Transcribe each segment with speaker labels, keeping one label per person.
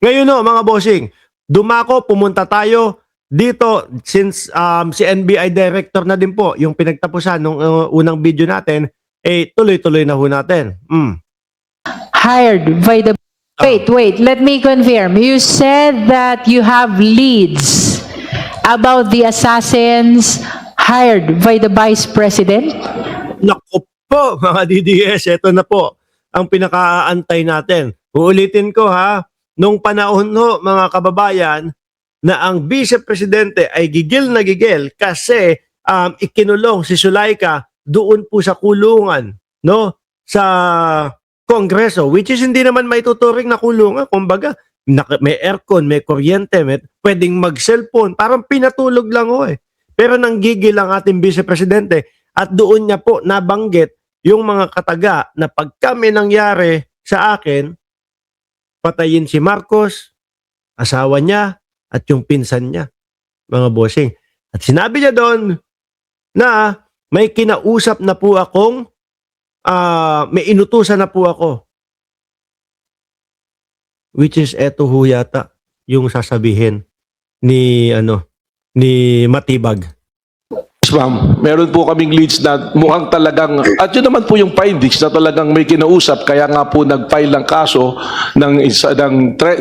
Speaker 1: Ngayon no, mga bossing, dumako, pumunta tayo dito since si NBI director na din po yung pinagtapusan nung unang video natin, tuloy-tuloy na ho natin.
Speaker 2: Hired by the... Wait, let me confirm. You said that you have leads about the assassins hired by the Vice President?
Speaker 1: Naku po, mga DDS, ito na po ang pinakaantay natin. Uulitin ko ha, nung panahon ho, mga kababayan, na ang Vice Presidente ay gigil na gigil kasi ikinulong si Zulaika doon po sa kulungan, no? Sa Kongreso, which is hindi naman maituturing na kulungan. Kumbaga, may aircon, may kuryente, pwedeng mag-cellphone. Parang pinatulog lang ho eh. Pero nanggigil ang ating Vice Presidente at doon niya po nabanggit yung mga kataga na pag kami nangyari sa akin, patayin si Marcos, asawa niya, at yung pinsan niya, mga bossing. At sinabi niya doon na may kinausap na po akong may inutusan na po ako. Which is eto ho yata yung sasabihin ni Matibag.
Speaker 3: Yes, ma'am. Meron po kaming leads na mukhang talagang, at yun naman po yung findings na talagang may kinausap, kaya nga po nag-file ng kaso ng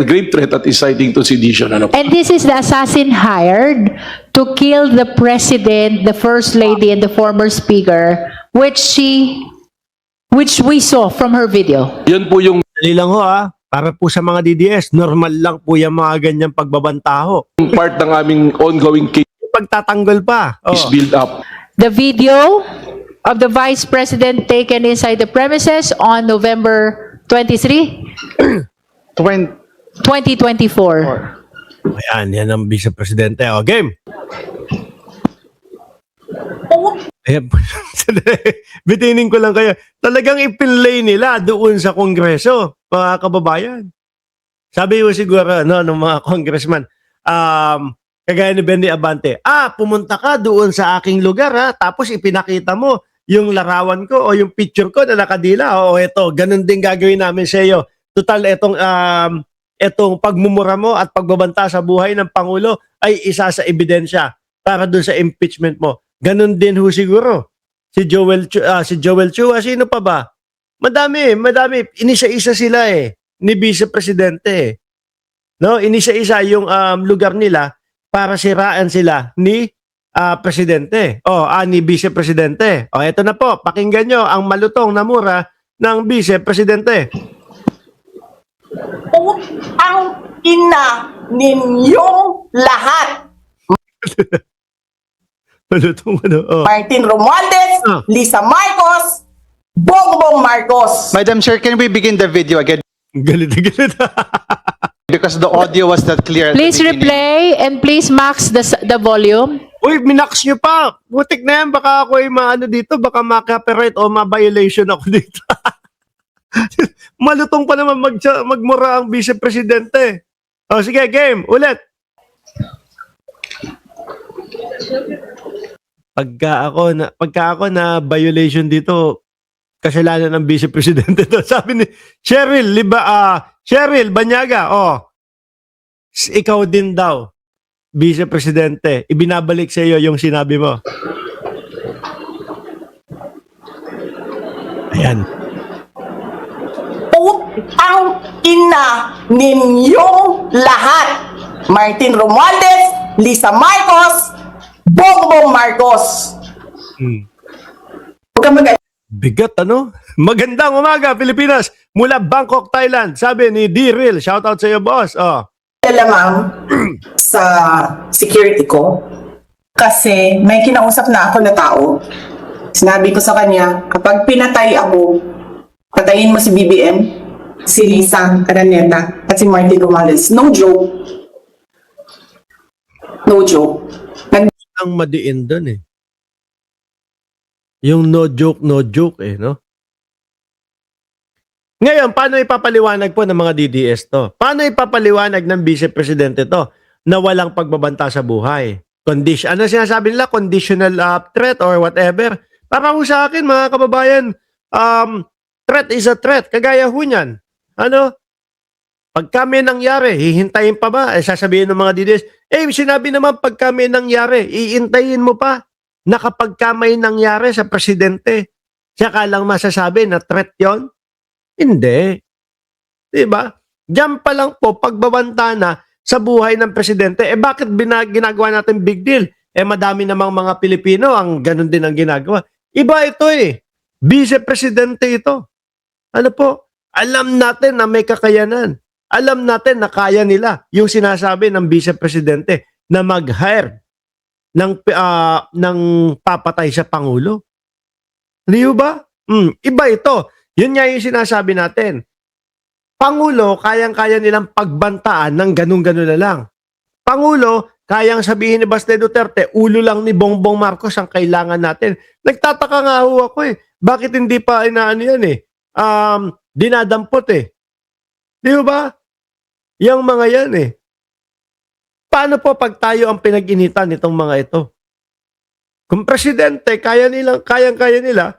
Speaker 3: grave threat at inciting to sedition. Ano?
Speaker 2: And this is the assassin hired to kill the President, the First Lady, and the former Speaker, which we saw from her video.
Speaker 3: Yun po yung
Speaker 1: Dali lang ho para po sa mga DDS, normal lang po yung mga ganyang pagbabantaho.
Speaker 3: part ng aming ongoing case
Speaker 1: Pagtatanggol pa.
Speaker 3: build up.
Speaker 2: The video of the Vice President taken inside the premises on November 23, 2024.
Speaker 1: Ayan, yan ang Vice Presidente. O, game! Ayan, bitinin ko lang kayo. Talagang ipinlay nila doon sa Kongreso, mga kababayan. Sabi ko siguro, ng mga congressman, kagaya ni Benny Abante, pumunta ka doon sa aking lugar tapos ipinakita mo yung larawan ko o yung picture ko na nakadila. O eto, ganun din gagawin namin sa iyo. Total, etong pagmumura mo at pagbabanta sa buhay ng Pangulo ay isa sa ebidensya para doon sa impeachment mo. Ganun din ho siguro. Si Joel Chua, sino pa ba? Madami. Inisa-isa sila ni Vice Presidente. No, inisa-isa yung lugar nila para siraan sila ni Presidente. Ni Vice Presidente. Eto na po, pakinggan nyo ang malutong na mura ng Vice Presidente.
Speaker 4: Ang ina ninyong lahat.
Speaker 1: Malutong
Speaker 4: Martin Romualdez, Lisa Marcos, Bongbong Marcos.
Speaker 5: Madam Chair, can we begin the video again?
Speaker 1: Galit na galit.
Speaker 5: Because the audio was not clear. at the
Speaker 2: Please
Speaker 5: beginning.
Speaker 2: replay and please max the volume.
Speaker 1: Uy, minax nyo pa. Butik na yan. Baka ako ay maano dito. Baka ma-copyright o ma-violation ako dito. Malutong pa naman magmura ang Vice Presidente. Sige, game. Ulit. Pagka ako na violation dito, kasalanan ng Vice Presidente to. Sabi ni Cheryl Banyaga, ikaw din daw, Vice Presidente, ibinabalik sa iyo yung sinabi mo. Ayan.
Speaker 4: Ang ina ninyong lahat. Martin Romualdez, Lisa Marcos, Bongbong Marcos. Huwag kang
Speaker 1: Bigat Magandang umaga, Pilipinas. Mula Bangkok, Thailand. Sabi ni D-Real. Shoutout sa iyo, boss.
Speaker 4: lamang sa security ko kasi may kinausap na ako na tao. Sinabi ko sa kanya, kapag pinatay ako, patayin mo si BBM, si Lisa Araneta, at si Martin Romualdez. No joke. No joke.
Speaker 1: Ang madiin doon Yung no joke, no? Ngayon, paano ipapaliwanag po ng mga DDS to? Paano ipapaliwanag ng Vice Presidente to na walang pagbabanta sa buhay? Ano sinasabi nila? Conditional threat or whatever? Para ho sa akin, mga kababayan, threat is a threat. Kagaya ho niyan. Pagka may nangyari, hihintayin pa ba? Sasabihin ng mga DDS, sinabi naman pagka may nangyari, iintayin mo pa na kapag may nangyari sa presidente, saka lang masasabi na threat yon? Hindi. Diba? Diyan pa lang po, pagbabanta na sa buhay ng presidente, bakit ginagawa natin big deal? Madami namang mga Pilipino, ang ganun din ang ginagawa. Iba ito Vice-presidente ito. Ano po? Alam natin na may kakayanan. Alam natin na kaya nila yung sinasabi ng vice-presidente na mag-hire ng papatay sa Pangulo. Di ba? Iba ito. Yun nga yung sinasabi natin. Pangulo, kayang-kaya nilang pagbantaan ng ganun-ganun na lang. Pangulo, kayang sabihin ni Baste Duterte, ulo lang ni Bongbong Marcos ang kailangan natin. Nagtataka nga ho ako Bakit hindi pa inaano yan dinadampot Di ba? Yung mga yan Paano po pag tayo ang pinag-initan nitong mga ito? Kung presidente, kayang-kaya nila,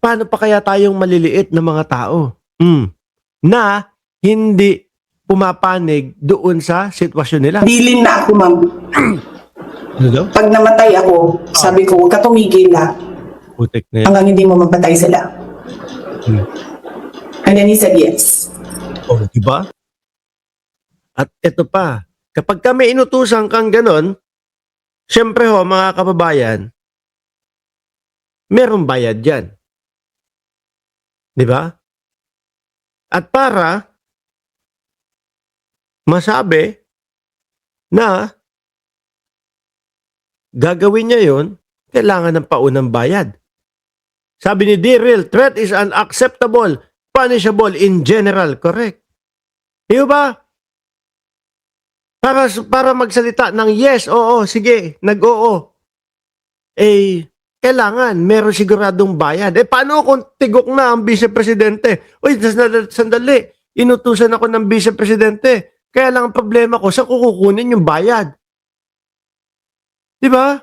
Speaker 1: paano pa kaya tayong maliliit na mga tao? Na hindi pumapanig doon sa sitwasyon nila.
Speaker 4: Dilin na ako, ma'am.
Speaker 1: Ano daw?
Speaker 4: Pag namatay ako, sabi ko, huwag ka tumigil
Speaker 1: Putik na yan.
Speaker 4: hanggang hindi mo mapatay sila. And then he said yes.
Speaker 1: Diba? At ito pa, kapag kami inutusan kang ganon, syempre mga kababayan, merong bayad dyan. Diba? At para masabi na gagawin niya yon, kailangan ng paunang bayad. Sabi ni Diril, threat is unacceptable, punishable in general. Correct. Di ba? Para magsalita ng yes, oo, sige, nag-oo. Kailangan, meron siguradong bayad. Paano kung tigok na ang vice-presidente? Uy, sandali, inutusan ako ng vice-presidente. Kaya lang ang problema ko, saan ko kukunin yung bayad? Di ba?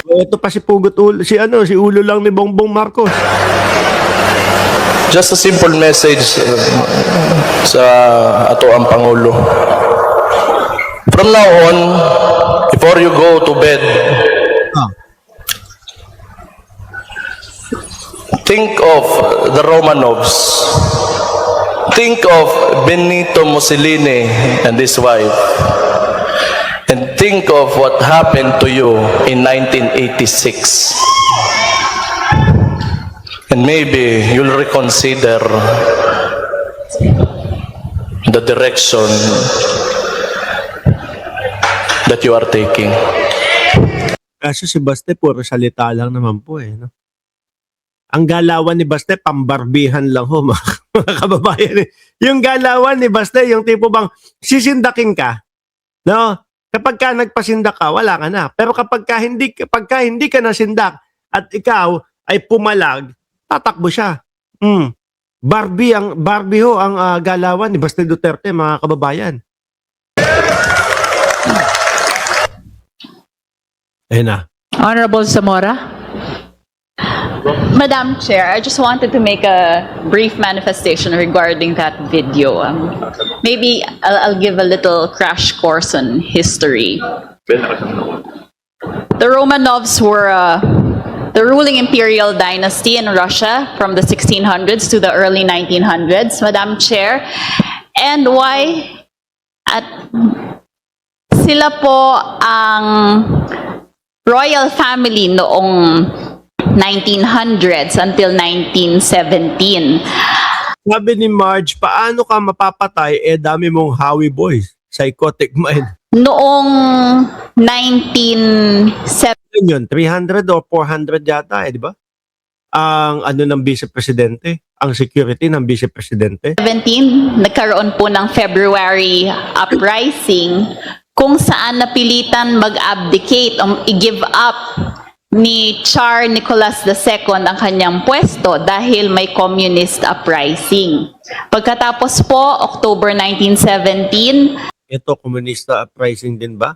Speaker 1: Ito pa si Pugot Ulo, si ulo lang ni Bongbong Marcos.
Speaker 6: Just a simple message sa ato ang Pangulo. From now on, before you go to bed, think of the Romanovs. Think of Benito Mussolini and his wife. And think of what happened to you in 1986. And maybe you'll reconsider the direction that you are taking.
Speaker 1: Kaso si Baste, puro salita lang naman po no? Ang galawan ni Baste, pambarbihan lang ho, mga kababayan. Yung galawan ni Baste, yung tipo bang sisindakin ka, no? Kapag ka nagpasindak ka, wala ka na. Pero kapag hindi ka nasindak at ikaw ay pumalag, tatakbo siya. Barbie ho ang galawan ni Baste Duterte, mga kababayan. Ayun na.
Speaker 2: Honorable Zamora.
Speaker 7: Madam Chair, I just wanted to make a brief manifestation regarding that video. Maybe I'll give a little crash course on history. The Romanovs were the ruling imperial dynasty in Russia from the 1600s to the early 1900s, Madam Chair. And why? Sila po ang royal family noong 1900s until 1917.
Speaker 1: Sabi ni Marge, paano ka mapapatay? Dami mong Howie Boys. Psychotic mind.
Speaker 7: Noong 1917,
Speaker 1: Yun, 300 o 400 yata, di ba? Ang ng vice-presidente, ang security ng vice-presidente.
Speaker 7: nagkaroon po ng February uprising kung saan napilitan mag-abdicate o i-give up ni Tsar Nicholas II ang kanyang pwesto dahil may communist uprising. Pagkatapos po, October 1917,
Speaker 1: Ito, komunista uprising din ba?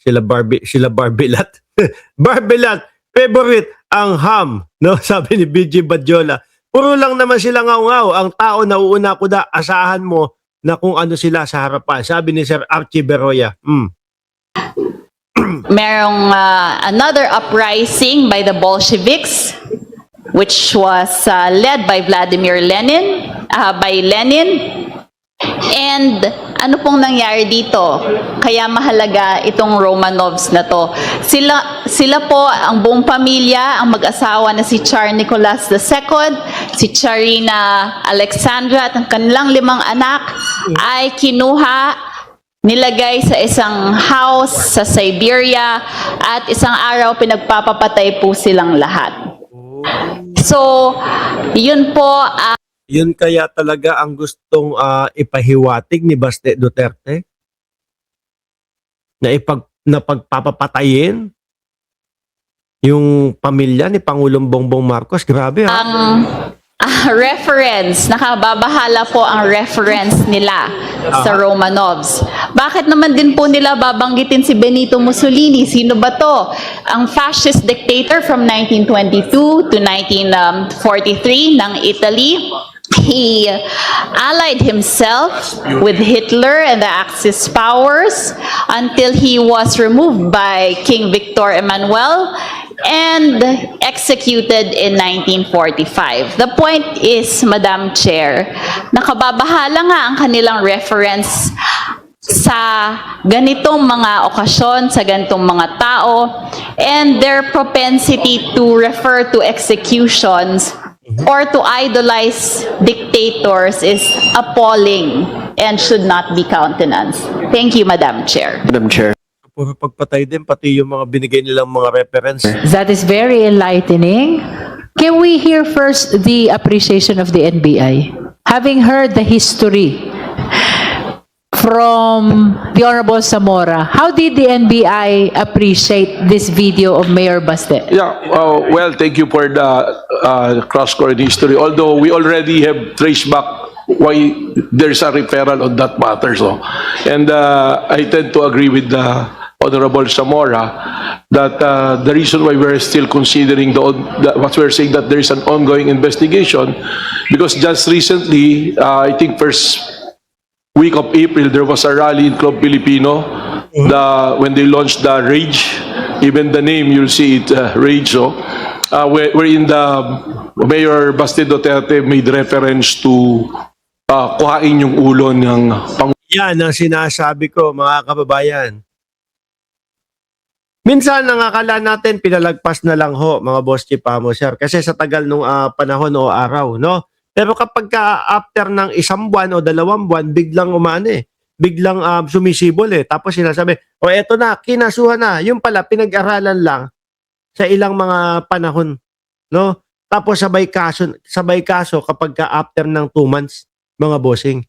Speaker 1: Sila Barbilat. Barbilat, favorite ang ham, no? Sabi ni BG Badjola. Puro lang naman sila ngaw-ngaw. Ang tao na uuna kuda, asahan mo na kung ano sila sa harapan. Sabi ni Sir Archie Beroya.
Speaker 7: Merong another uprising by the Bolsheviks, which was led by Vladimir Lenin, And ano pong nangyari dito? Kaya mahalaga itong Romanovs na to. Sila po, ang buong pamilya, ang mag-asawa na si Tsar Nicholas II, si Tsarina Alexandra at ang kanilang 5 anak ay kinuha, nilagay sa isang house sa Siberia at isang araw pinagpapapatay po silang lahat. So, yun po
Speaker 1: Yun kaya talaga ang gustong ipahiwatig ni Baste Duterte? Na pagpapapatayin yung pamilya ni Pangulong Bongbong Marcos. Grabe ha?
Speaker 7: ang reference, nakababahala po ang reference nila sa Romanovs. Bakit naman din po nila babanggitin si Benito Mussolini? Sino ba to? Ang fascist dictator from 1922 to 1943 ng Italy. He allied himself with Hitler and the Axis powers until he was removed by King Victor Emmanuel and executed in 1945. The point is, Madam Chair, nakababahala nga ang kanilang reference sa ganitong mga okasyon, sa ganitong mga tao, and their propensity to refer to executions or to idolize dictators is appalling and should not be countenanced. Thank you, Madam Chair.
Speaker 5: Madam Chair.
Speaker 1: Puro pagpatay din, pati yung mga binigay nilang mga reference.
Speaker 2: That is very enlightening. Can we hear first the appreciation of the NBI? Having heard the history from the Honorable Zamora, how did the NBI appreciate this video of Mayor Baste?
Speaker 3: Yeah, well, thank you for the cross-current history. Although we already have traced back why there's a referral on that matter. So, and I tend to agree with the Honorable Zamora that the reason why we're still considering what we're saying, that there is an ongoing investigation, because just recently, I think first week of April, there was a rally in Club Filipino when they launched the Rage. Even the name, you'll see it, Rage. Wherein the Mayor Baste Duterte made reference to kuhain yung ulo ng
Speaker 1: Yan ang sinasabi ko, mga kababayan. Minsan nakakala natin pinalagpas na lang ho, mga boss Chipamo, sir. Kasi sa tagal nung panahon o araw, no? Pero kapag after ng 1 buwan o 2 buwan, biglang biglang sumisibol Tapos sinasabi, eto na, kinasuhan na. Yung pala, pinag-aralan lang sa ilang mga panahon, no? Tapos sabay kaso kapag after ng 2 months, mga bossing.